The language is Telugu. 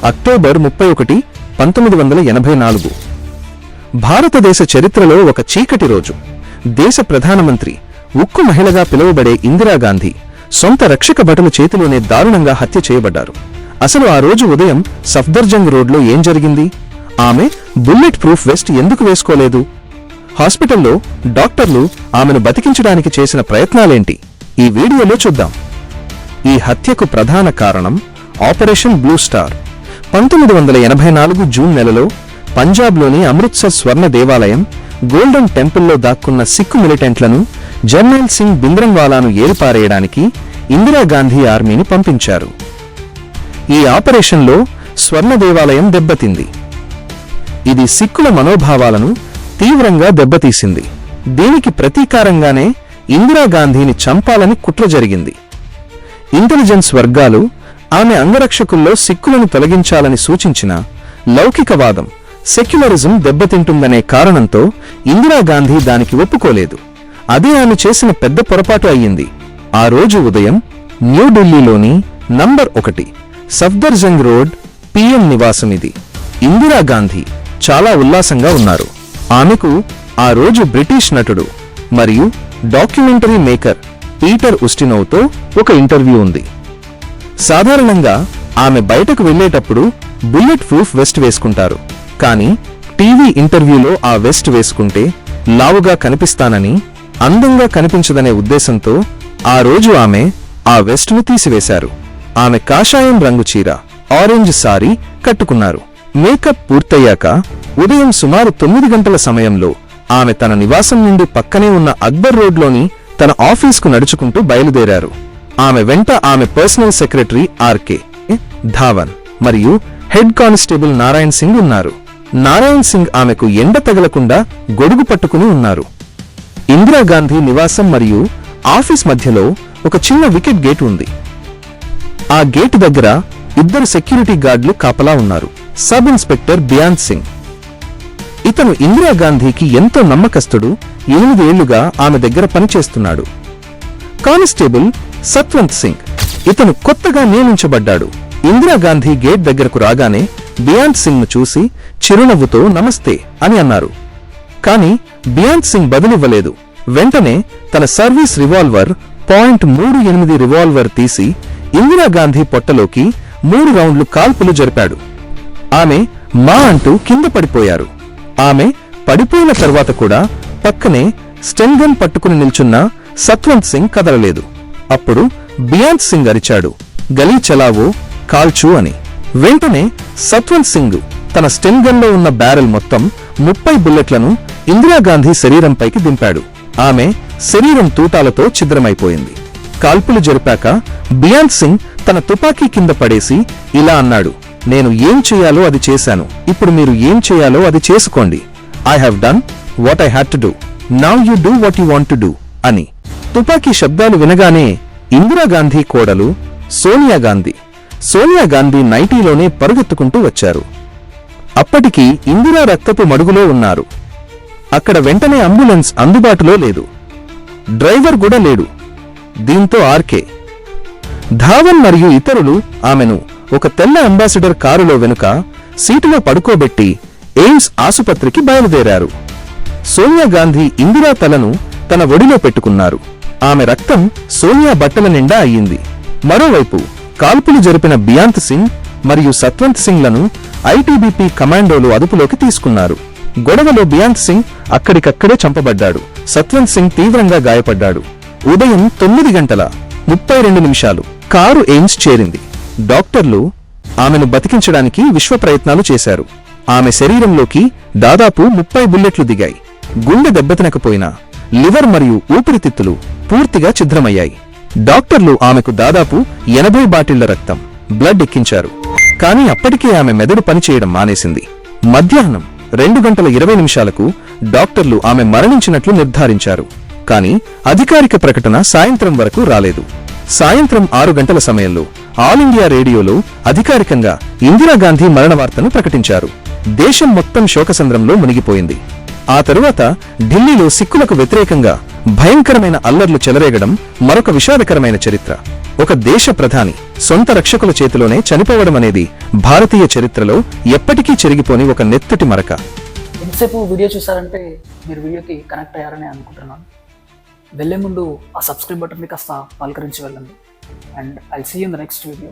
అక్టోబర్ 31, 1984. భారతదేశ చరిత్రలో ఒక చీకటి రోజు. దేశ ప్రధానమంత్రి, ఉక్కు మహిళగా పిలువబడే ఇందిరాగాంధీ సొంత రక్షక భటుల చేతిలోనే దారుణంగా హత్య చేయబడ్డారు. అసలు ఆ రోజు ఉదయం సఫ్దర్జంగ్ రోడ్లో ఏం జరిగింది? ఆమె బుల్లెట్ ప్రూఫ్ వెస్ట్ ఎందుకు వేసుకోలేదు? హాస్పిటల్లో డాక్టర్లు ఆమెను బతికించడానికి చేసిన ప్రయత్నాలేంటి? ఈ వీడియోలో చూద్దాం. ఈ హత్యకు ప్రధాన కారణం ఆపరేషన్ బ్లూ స్టార్. 1984 జూన్ నెలలో పంజాబ్లోని అమృత్సర్ స్వర్ణ దేవాలయం గోల్డెన్ టెంపుల్లో దాక్కున్న సిక్కు మిలిటెంట్లను జర్నైల్ సింగ్ భింద్రంవాలాను ఏరిపారేయడానికి ఇందిరాగాంధీ ఆర్మీని పంపించారు. ఈ ఆపరేషన్లో స్వర్ణ దేవాలయం దెబ్బతింది. ఇది సిక్కుల మనోభావాలను తీవ్రంగా దెబ్బతీసింది. దీనికి ప్రతీకారంగానే ఇందిరాగాంధీని చంపాలని కుట్ర జరిగింది. ఇంటెలిజెన్స్ వర్గాలు ఆమె అంగరక్షకుల్లో సిక్కులను తొలగించాలని సూచించిన లౌకికవాదం, సెక్యులరిజం దెబ్బతింటుందనే కారణంతో ఇందిరాగాంధీ దానికి ఒప్పుకోలేదు. అదే ఆమె చేసిన పెద్ద పొరపాటు అయ్యింది. ఆ రోజు ఉదయం న్యూఢిల్లీలోని నంబర్ 1 సఫ్దర్జంగ్ రోడ్ పిఎం నివాసం ఇది. ఇందిరాగాంధీ చాలా ఉల్లాసంగా ఉన్నారు. ఆమెకు ఆ రోజు బ్రిటిష్ నటుడు మరియు డాక్యుమెంటరీ మేకర్ పీటర్ ఉస్టినోవ్తో ఒక ఇంటర్వ్యూ ఉంది. సాధారణంగా ఆమె బయటకు వెళ్లేటప్పుడు బుల్లెట్ ప్రూఫ్ వెస్ట్ వేసుకుంటారు. కానీ టీవీ ఇంటర్వ్యూలో ఆ వెస్ట్ వేసుకుంటే లావుగా కనిపిస్తానని, అందంగా కనిపించదనే ఉద్దేశంతో ఆ రోజు ఆమె ఆ వెస్ట్ను తీసివేశారు. ఆమె కాషాయం రంగు చీర, ఆరెంజ్ సారీ కట్టుకున్నారు. మేకప్ పూర్తయ్యాక ఉదయం సుమారు 9 గంటల సమయంలో ఆమె తన నివాసం నుండి పక్కనే ఉన్న అక్బర్ రోడ్లోని తన ఆఫీస్కు నడుచుకుంటూ బయలుదేరారు. ఆమె వెంట ఆమె పర్సనల్ సెక్రటరీ ఆర్కే ధావన్ మరియు హెడ్ కానిస్టేబుల్ నారాయణ్ సింగ్ ఉన్నారు. నారాయణ్ సింగ్ ఆమెకు ఎండ తగలకుండా గొడుగు పట్టుకుని ఉన్నారు. ఇందిరాగాంధీ నివాసం మరియు ఆఫీస్ మధ్యలో ఒక చిన్న వికెట్ గేట్ ఉంది. ఆ గేటు దగ్గర 2 సెక్యూరిటీ గార్డులు కాపలా ఉన్నారు. సబ్ ఇన్స్పెక్టర్ బియాంత్ సింగ్, ఇతను ఇందిరాగాంధీకి ఎంతో నమ్మకస్తుడు. 8 ఏళ్లుగా ఆమె దగ్గర పనిచేస్తున్నాడు. కానిస్టేబుల్ సత్వంత్ సింగ్, ఇతను కొత్తగా నియమించబడ్డాడు. ఇందిరాగాంధీ గేట్ దగ్గరకు రాగానే బియాంత్ సింగ్ ను చూసి చిరునవ్వుతో నమస్తే అని అన్నారు. కాని బియాంత్ సింగ్ బదులివ్వలేదు. వెంటనే తన సర్వీస్ రివాల్వర్ .38 రివాల్వర్ తీసి ఇందిరాగాంధీ పొట్టలోకి 3 రౌండ్లు కాల్పులు జరిపాడు. ఆమె మా అంటూ కింద పడిపోయారు. ఆమె పడిపోయిన తర్వాత కూడా పక్కనే స్టెన్గన్ పట్టుకుని నిల్చున్న సత్వంత్ సింగ్ కదలలేదు. అప్పుడు బియాంత్ సింగ్ అరిచాడు, గలీ చలావో, కాల్చు అని. వెంటనే సత్వంత్ సింగ్ తన స్టెన్గన్లో ఉన్న బ్యారెల్ మొత్తం 30 బుల్లెట్లను ఇందిరాగాంధీ శరీరంపైకి దింపాడు. ఆమె శరీరం తూటాలతో ఛిద్రమైపోయింది. కాల్పులు జరిపాక బియాంత్ సింగ్ తన తుపాకీ కింద పడేసి ఇలా అన్నాడు, నేను ఏం చేయాలో అది చేశాను. ఇప్పుడు మీరు ఏం చేయాలో అది చేసుకోండి. I have done what I had to do. Now you do what you want to do అని. తుపాకీ శబ్దాలు వినగానే ఇందిరాగాంధీ కోడలు సోనియా గాంధీ నైటీలోనే పరుగెత్తుకుంటూ వచ్చారు. అప్పటికి ఇందిరా రక్తపు మడుగులో ఉన్నారు. అక్కడ వెంటనే అంబులెన్స్ అందుబాటులో లేదు. డ్రైవర్ కూడా లేడు. దీంతో ఆర్కే ధావన్ మరియు ఇతరులు ఆమెను ఒక తెల్ల అంబాసిడర్ కారులో వెనుక సీటులో పడుకోబెట్టి ఎయిమ్స్ ఆసుపత్రికి బయలుదేరారు. సోనియా గాంధీ ఇందిరా తలను తన ఒడిలో పెట్టుకున్నారు. ఆమె రక్తం సోనియా బట్టల నిండా అయ్యింది. మరోవైపు కాల్పులు జరిపిన బియాంత్ సింగ్ మరియు సత్వంత్ సింగ్లను ఐటీబీపీ కమాండోలు అదుపులోకి తీసుకున్నారు. గొడవలో బియాంత్ సింగ్ అక్కడికక్కడే చంపబడ్డాడు. సత్వంత్ సింగ్ తీవ్రంగా గాయపడ్డాడు. ఉదయం 9:32 కారు ఎయిమ్స్ చేరింది. డాక్టర్లు ఆమెను బతికించడానికి విశ్వ ప్రయత్నాలు చేశారు. ఆమె శరీరంలోకి దాదాపు 30 బుల్లెట్లు దిగాయి. గుండె దెబ్బతినకపోయినా లివర్ మరియు ఊపిరితిత్తులు పూర్తిగా ఛిద్రమయ్యాయి. డాక్టర్లు ఆమెకు దాదాపు 80 బాటిళ్ల రక్తం, బ్లడ్ ఎక్కించారు. కానీ అప్పటికే ఆమె మెదడు పనిచేయడం మానేసింది. మధ్యాహ్నం 2:20 డాక్టర్లు ఆమె మరణించినట్లు నిర్ధారించారు. కానీ అధికారిక ప్రకటన సాయంత్రం వరకు రాలేదు. సాయంత్రం 6 గంటల సమయంలో ఆల్ ఇండియా రేడియోలో అధికారికంగా ఇందిరాగాంధీ మరణ వార్తను ప్రకటించారు. దేశం మొత్తం శోకసంద్రంలో మునిగిపోయింది. ఆ తరువాత ఢిల్లీలో సిక్కులకు వ్యతిరేకంగా భయంకరమైన అల్లర్లు చెలరేగడం మరొక విషాదకరమైన చరిత్ర. ఒక దేశ ప్రధాని సొంత రక్షకుల చేతిలోనే చనిపోవడం అనేది భారతీయ చరిత్రలో ఎప్పటికీ చెరిగిపోని ఒక నెత్తటి మరక. ఎంతసేపు వీడియో చూసారంటే మీరు వీడియోకి కనెక్ట్ అయ్యారని అనుకుంటున్నాను. వెళ్ళే ముందు ఆ సబ్స్క్రైబ్ బటన్ని కాస్త పలకరించి వెళ్ళండి. And I'll see you in the next video.